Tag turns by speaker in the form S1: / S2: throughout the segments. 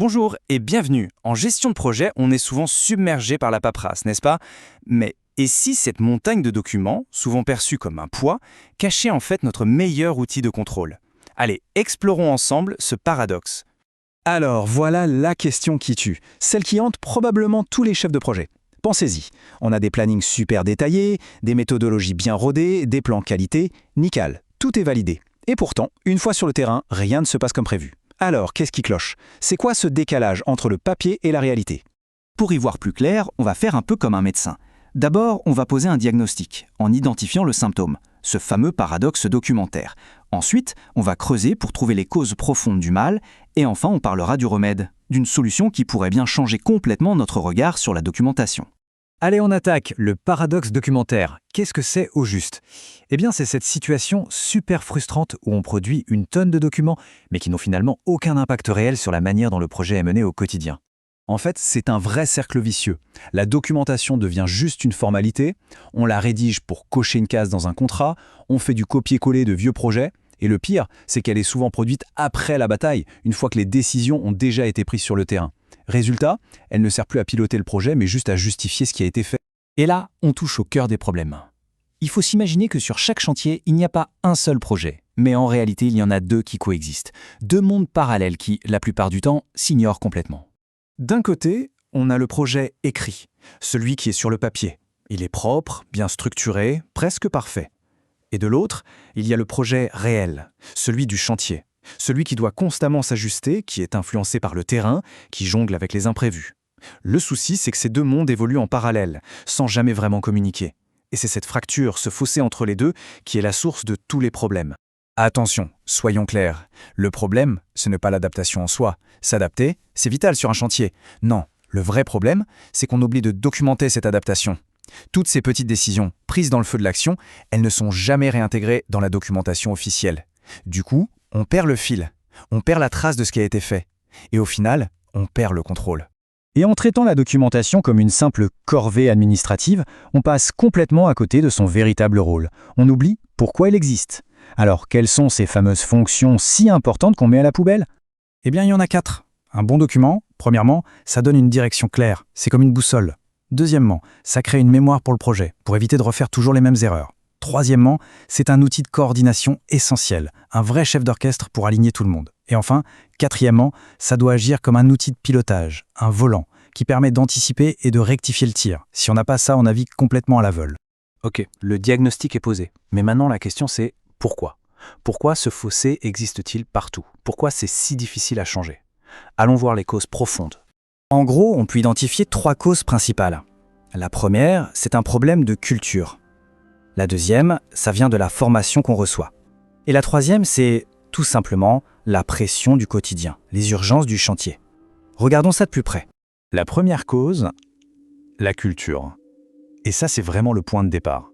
S1: Bonjour et bienvenue. En gestion de projet, on est souvent submergé par la paperasse, n'est-ce pas? Mais et si cette montagne de documents, souvent perçue comme un poids, cachait en fait notre meilleur outil de contrôle? Allez, explorons ensemble ce paradoxe.
S2: Alors voilà la question qui tue, celle qui hante probablement tous les chefs de projet. Pensez-y, on a des plannings super détaillés, des méthodologies bien rodées, des plans qualité, nickel, tout est validé. Et pourtant, une fois sur le terrain, rien ne se passe comme prévu. Alors, qu'est-ce qui cloche? C'est quoi ce décalage entre le papier et la réalité?
S3: Pour y voir plus clair, on va faire un peu comme un médecin. D'abord, on va poser un diagnostic, en identifiant le symptôme, ce fameux paradoxe documentaire. Ensuite, on va creuser pour trouver les causes profondes du mal, et enfin on parlera du remède, d'une solution qui pourrait bien changer complètement notre regard sur la documentation.
S2: Allez, on attaque le paradoxe documentaire. Qu'est-ce que c'est au juste? Eh bien, c'est cette situation super frustrante où on produit une tonne de documents, mais qui n'ont finalement aucun impact réel sur la manière dont le projet est mené au quotidien. En fait, c'est un vrai cercle vicieux. La documentation devient juste une formalité, on la rédige pour cocher une case dans un contrat, on fait du copier-coller de vieux projets, et le pire, c'est qu'elle est souvent produite après la bataille, une fois que les décisions ont déjà été prises sur le terrain. Résultat, elle ne sert plus à piloter le projet, mais juste à justifier ce qui a été fait.
S3: Et là, on touche au cœur des problèmes. Il faut s'imaginer que sur chaque chantier, il n'y a pas un seul projet, mais en réalité, il y en a deux qui coexistent. Deux mondes parallèles qui, la plupart du temps, s'ignorent complètement.
S2: D'un côté, on a le projet écrit, celui qui est sur le papier. Il est propre, bien structuré, presque parfait. Et de l'autre, il y a le projet réel, celui du chantier. Celui qui doit constamment s'ajuster, qui est influencé par le terrain, qui jongle avec les imprévus. Le souci, c'est que ces deux mondes évoluent en parallèle, sans jamais vraiment communiquer. Et c'est cette fracture, ce fossé entre les deux, qui est la source de tous les problèmes. Attention, soyons clairs. Le problème, ce n'est pas l'adaptation en soi. S'adapter, c'est vital sur un chantier. Non, le vrai problème, c'est qu'on oublie de documenter cette adaptation. Toutes ces petites décisions, prises dans le feu de l'action, elles ne sont jamais réintégrées dans la documentation officielle. Du coup, on perd le fil, on perd la trace de ce qui a été fait. Et au final, on perd le contrôle. Et en traitant la documentation comme une simple corvée administrative, on passe complètement à côté de son véritable rôle. On oublie pourquoi elle existe. Alors, quelles sont ces fameuses fonctions si importantes qu'on met à la poubelle? Eh bien, il y en a 4. Un bon document, premièrement, ça donne une direction claire, c'est comme une boussole. Deuxièmement, ça crée une mémoire pour le projet, pour éviter de refaire toujours les mêmes erreurs. Troisièmement, c'est un outil de coordination essentiel, un vrai chef d'orchestre pour aligner tout le monde. Et enfin, quatrièmement, ça doit agir comme un outil de pilotage, un volant, qui permet d'anticiper et de rectifier le tir. Si on n'a pas ça, on navigue complètement à la vole.
S1: Ok, le diagnostic est posé. Mais maintenant la question c'est pourquoi? Pourquoi ce fossé existe-t-il partout? Pourquoi c'est si difficile à changer? Allons voir les causes profondes.
S3: En gros, on peut identifier 3 causes principales. La première, c'est un problème de culture. La deuxième, ça vient de la formation qu'on reçoit. Et la troisième, c'est tout simplement la pression du quotidien, les urgences du chantier. Regardons ça de plus près.
S2: La première cause, la culture. Et ça, c'est vraiment le point de départ.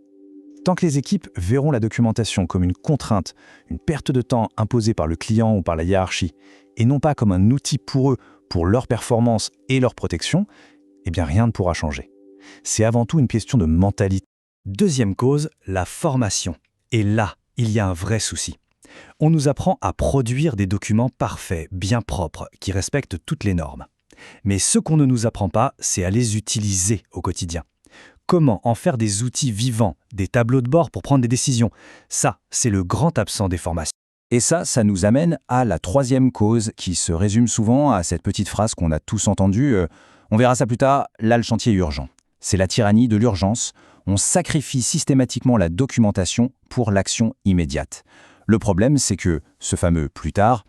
S2: Tant que les équipes verront la documentation comme une contrainte, une perte de temps imposée par le client ou par la hiérarchie, et non pas comme un outil pour eux, pour leur performance et leur protection, eh bien rien ne pourra changer. C'est avant tout une question de mentalité. Deuxième cause, la formation. Et là, il y a un vrai souci. On nous apprend à produire des documents parfaits, bien propres, qui respectent toutes les normes. Mais ce qu'on ne nous apprend pas, c'est à les utiliser au quotidien. Comment en faire des outils vivants, des tableaux de bord pour prendre des décisions? Ça, c'est le grand absent des formations. Et ça nous amène à la troisième cause qui se résume souvent à cette petite phrase qu'on a tous entendue. On verra ça plus tard, là le chantier est urgent. C'est la tyrannie de l'urgence. On sacrifie systématiquement la documentation pour l'action immédiate. Le problème, c'est que ce fameux « plus tard »,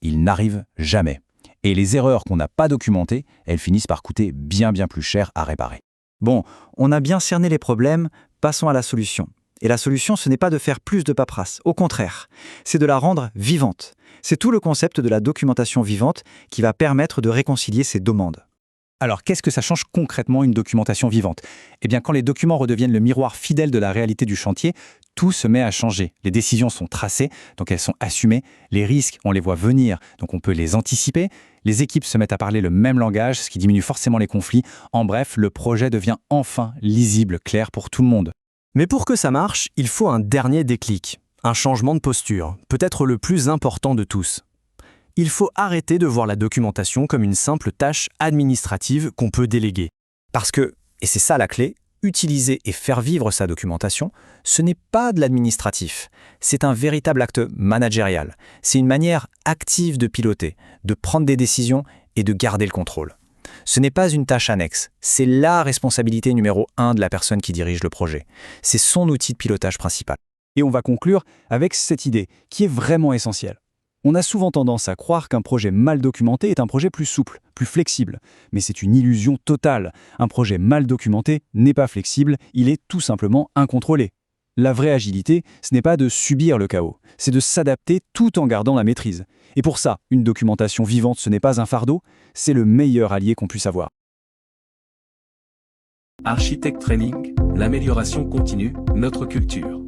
S2: il n'arrive jamais. Et les erreurs qu'on n'a pas documentées, elles finissent par coûter bien plus cher à réparer.
S3: Bon, on a bien cerné les problèmes, passons à la solution. Et la solution, ce n'est pas de faire plus de paperasse, au contraire, c'est de la rendre vivante. C'est tout le concept de la documentation vivante qui va permettre de réconcilier ces demandes.
S2: Alors, qu'est-ce que ça change concrètement une documentation vivante? Eh bien, quand les documents redeviennent le miroir fidèle de la réalité du chantier, tout se met à changer. Les décisions sont tracées, donc elles sont assumées. Les risques, on les voit venir, donc on peut les anticiper. Les équipes se mettent à parler le même langage, ce qui diminue forcément les conflits. En bref, le projet devient enfin lisible, clair pour tout le monde.
S4: Mais pour que ça marche, il faut un dernier déclic, un changement de posture, peut-être le plus important de tous. Il faut arrêter de voir la documentation comme une simple tâche administrative qu'on peut déléguer.
S2: Parce que, et c'est ça la clé, utiliser et faire vivre sa documentation, ce n'est pas de l'administratif. C'est un véritable acte managérial. C'est une manière active de piloter, de prendre des décisions et de garder le contrôle. Ce n'est pas une tâche annexe, c'est la responsabilité numéro 1 de la personne qui dirige le projet. C'est son outil de pilotage principal.
S5: Et on va conclure avec cette idée, qui est vraiment essentielle. On a souvent tendance à croire qu'un projet mal documenté est un projet plus souple, plus flexible. Mais c'est une illusion totale. Un projet mal documenté n'est pas flexible, il est tout simplement incontrôlé. La vraie agilité, ce n'est pas de subir le chaos, c'est de s'adapter tout en gardant la maîtrise. Et pour ça, une documentation vivante, ce n'est pas un fardeau, c'est le meilleur allié qu'on puisse avoir.
S6: Architect Training, l'amélioration continue, notre culture.